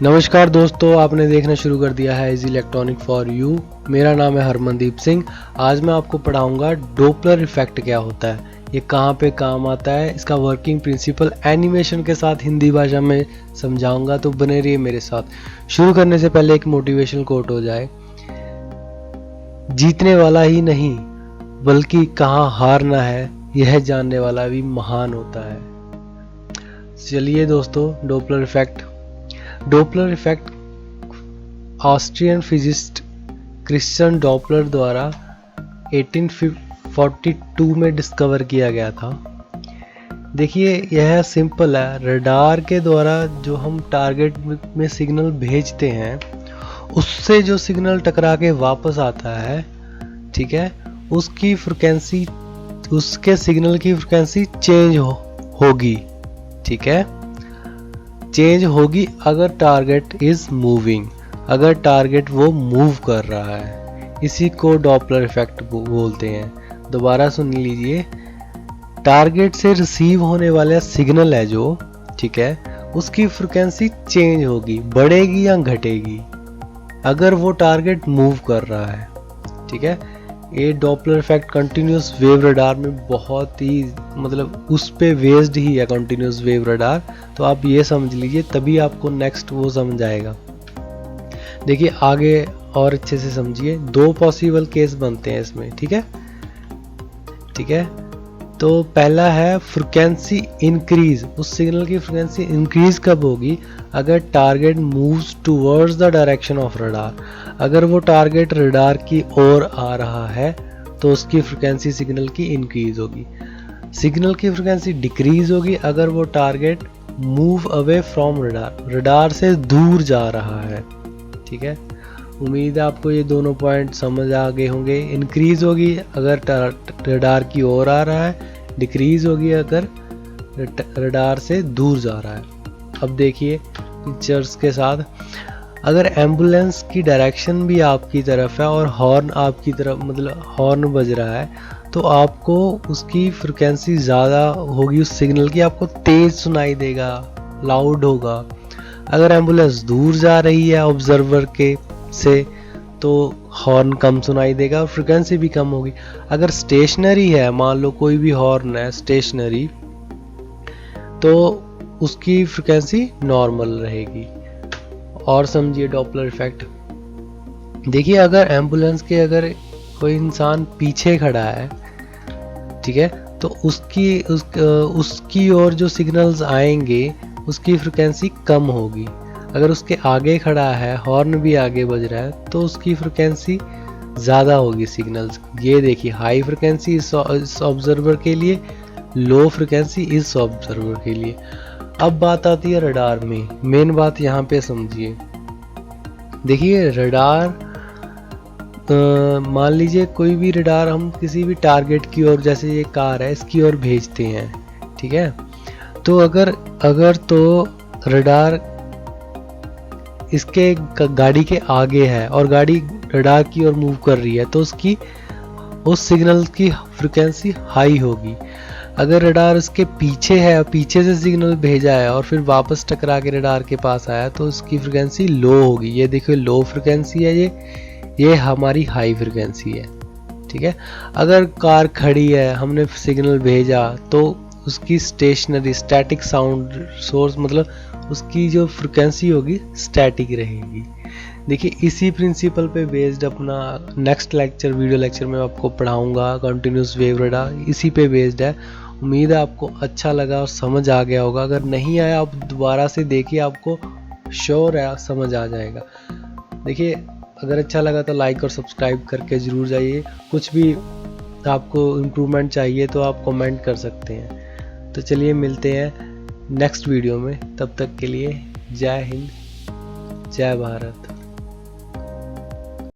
नमस्कार दोस्तों, आपने देखना शुरू कर दिया है इजी इलेक्ट्रॉनिक फॉर यू। मेरा नाम है हरमनदीप सिंह। आज मैं आपको पढ़ाऊंगा डोपलर इफेक्ट क्या होता है, ये कहाँ पे काम आता है, इसका वर्किंग प्रिंसिपल एनिमेशन के साथ हिंदी भाषा में समझाऊंगा, तो बने रहिए मेरे साथ। शुरू करने से पहले एक मोटिवेशनल कोट हो जाए। जीतने वाला ही नहीं बल्कि कहाँ हारना है यह जानने वाला भी महान होता है। चलिए दोस्तों, Doppler effect Austrian physicist Christian Doppler द्वारा 1842 में डिस्कवर किया गया था। देखिए, यह सिंपल है। रडार के द्वारा जो हम टारगेट में सिग्नल भेजते हैं, उससे जो सिग्नल टकरा के वापस आता है, ठीक है, उसकी फ्रिक्वेंसी, उसके सिग्नल की फ्रिक्वेंसी चेंज होगी, ठीक है, चेंज होगी अगर टारगेट इज मूविंग, अगर टारगेट वो मूव कर रहा है। इसी को डॉपलर इफेक्ट बोलते हैं। दोबारा सुन लीजिए, टारगेट से रिसीव होने वाला सिग्नल है जो, ठीक है, उसकी फ्रिक्वेंसी चेंज होगी, बढ़ेगी या घटेगी अगर वो टारगेट मूव कर रहा है, ठीक है। ये Doppler effect continuous wave radar में बहुत ही, मतलब उस पे बेस्ड ही है कंटिन्यूस वेव रडार। तो आप ये समझ लीजिए, तभी आपको नेक्स्ट वो समझ आएगा। देखिए आगे और अच्छे से समझिए। दो पॉसिबल केस बनते हैं इसमें, ठीक है, ठीक है। तो पहला है फ्रिक्वेंसी इंक्रीज। उस सिग्नल की फ्रिक्वेंसी इंक्रीज कब होगी? अगर target moves towards the direction of radar. अगर वो टारगेट रडार की ओर आ रहा है तो उसकी फ्रिक्वेंसी सिग्नल की इंक्रीज होगी। सिग्नल की फ्रिक्वेंसी डिक्रीज होगी अगर वो target move away from radar, radar से दूर जा रहा है, ठीक है। उम्मीद है आपको ये दोनों पॉइंट समझ आ गए होंगे। इंक्रीज होगी अगर रडार की ओर आ रहा है, डिक्रीज होगी अगर रडार से दूर जा रहा है। अब देखिए पिक्चर्स के साथ, अगर एम्बुलेंस की डायरेक्शन भी आपकी तरफ है और हॉर्न आपकी तरफ, मतलब हॉर्न बज रहा है, तो आपको उसकी फ्रिक्वेंसी ज़्यादा होगी, उस सिग्नल की आपको तेज सुनाई देगा, लाउड होगा। अगर एम्बुलेंस दूर जा रही है ऑब्जर्वर के से, तो हॉर्न कम सुनाई देगा और फ्रिक्वेंसी भी कम होगी। अगर स्टेशनरी है, मान लो कोई भी हॉर्न है स्टेशनरी, तो उसकी फ्रिक्वेंसी नॉर्मल रहेगी। और समझिए डॉपलर इफेक्ट। देखिए, अगर एम्बुलेंस के, अगर कोई इंसान पीछे खड़ा है, ठीक है, तो उसकी ओर जो सिग्नल्स आएंगे उसकी फ्रिक्वेंसी कम होगी। अगर उसके आगे खड़ा है, हॉर्न भी आगे बज रहा है, तो उसकी फ्रिक्वेंसी ज़्यादा होगी सिग्नल्स। ये देखिए, हाई फ्रिक्वेंसी इस ऑब्जर्वर के लिए, लो फ्रिक्वेंसी इस ऑब्जर्वर के लिए। अब बात आती है रडार में। मेन बात यहाँ पे समझिए। देखिए रडार, मान लीजिए कोई भी रडार हम किसी भी टारगेट की ओर, जैसे ये कार है, इसकी ओर भेजते हैं, ठीक है। तो अगर तो रडार इसके गाड़ी के आगे है और गाड़ी रडार की ओर मूव कर रही है, तो उसकी, उस सिग्नल की फ्रिक्वेंसी हाई होगी। अगर रडार उसके पीछे है, पीछे से सिग्नल भेजा है और फिर वापस टकरा के रडार के पास आया, तो उसकी फ्रिक्वेंसी लो होगी। ये देखिए लो फ्रिक्वेंसी है, ये हमारी हाई फ्रिक्वेंसी है, ठीक है। अगर कार खड़ी है, हमने सिग्नल भेजा, तो उसकी स्टेशनरी, स्टैटिक साउंड सोर्स, मतलब उसकी जो फ्रिक्वेंसी होगी स्टैटिक रहेगी। देखिए इसी प्रिंसिपल पे बेस्ड अपना नेक्स्ट लेक्चर, वीडियो लेक्चर में आपको पढ़ाऊंगा। कंटिन्यूस वेव रडार इसी पे बेस्ड है। उम्मीद है आपको अच्छा लगा और समझ आ गया होगा। अगर नहीं आया, आप दोबारा से देखिए, आपको श्योर है समझ आ जाएगा। देखिए, अगर अच्छा लगा तो लाइक और सब्सक्राइब करके ज़रूर जाइए। कुछ भी आपको इम्प्रूवमेंट चाहिए तो आप कमेंट कर सकते हैं। तो चलिए मिलते हैं नेक्स्ट वीडियो में। तब तक के लिए जय हिंद, जय भारत।